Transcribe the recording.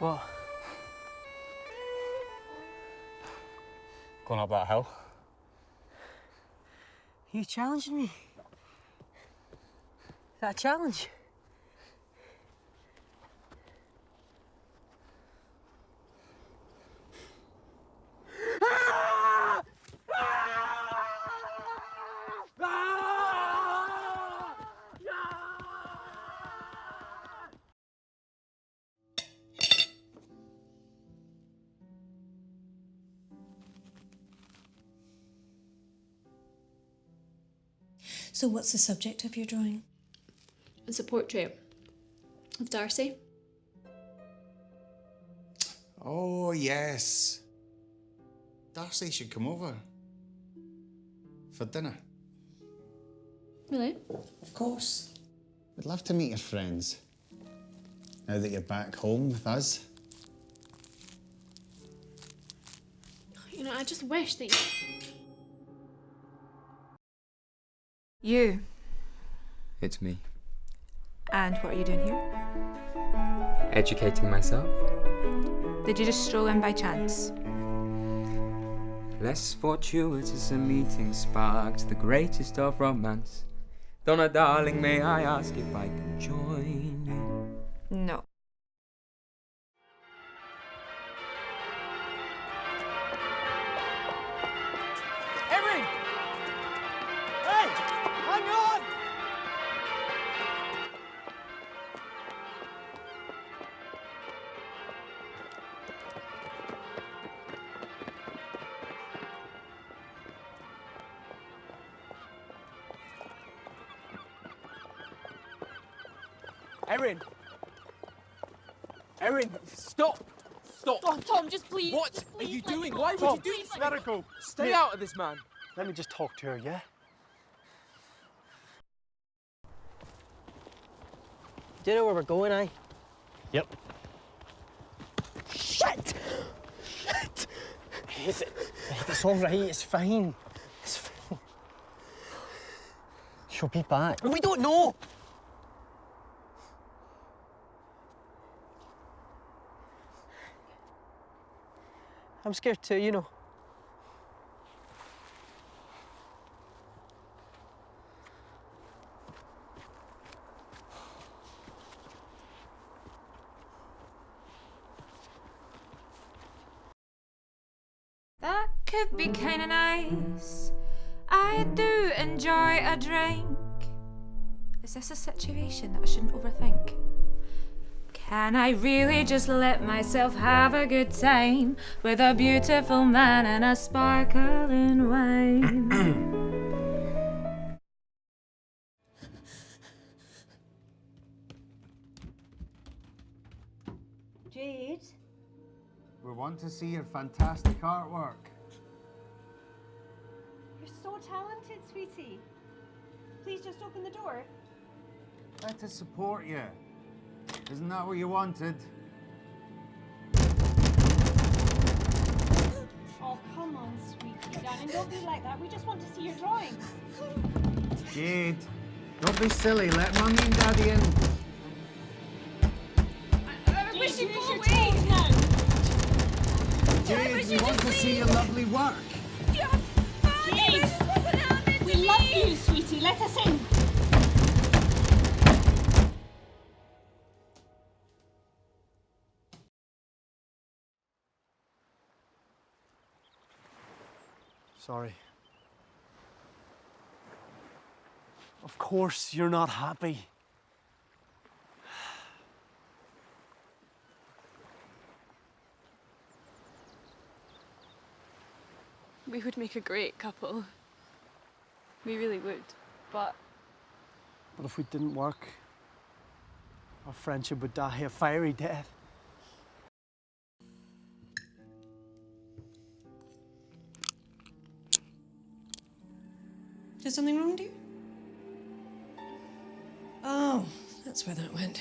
What? Going up that hill. Are you challenging me? Is that a challenge? So what's the subject of your drawing? It's a portrait of Darcy. Oh, yes. Darcy should come over. For dinner. Really? Of course. We'd love to meet your friends. Now that you're back home with us. You know, I just wish that You. It's me. And what are you doing here? Educating myself. Did you just stroll in by chance? Less fortuitous a meeting sparked the greatest of romance. Donna, darling, may I ask if I can join you? No. Erin! Hey! Hang on! Erin! Erin, stop! Stop! Oh, Tom, just please. What just are please you let me doing? go. Why would Tom, you do please this? let me Let her go. go. Stay out of this, man. Let me just talk to her, yeah? Do you know where we're going, eh? Yep. Shit! Shit! It's all right, it's fine. It's fine. She'll be back. We don't know! I'm scared too, you know. That could be kinda nice. I do enjoy a drink. Is this a situation that I shouldn't overthink? Can I really just let myself have a good time with a beautiful man and a sparkling wine? Jade? We want to see your fantastic artwork. You're so talented, sweetie. Please just open the door. Let us support you. Isn't that what you wanted? Oh, come on, sweetie, darling. Don't be like that. We just want to see your drawings. Jade, don't be silly. Let Mummy and Daddy in. I wish you'd go away. Jade, we want to see your lovely work. Jade! We love you, sweetie. Let us in. Sorry. Of course you're not happy. We would make a great couple. We really would. But But if we didn't work, our friendship would die a fiery death. Is something wrong, dear? Oh, that's where that went.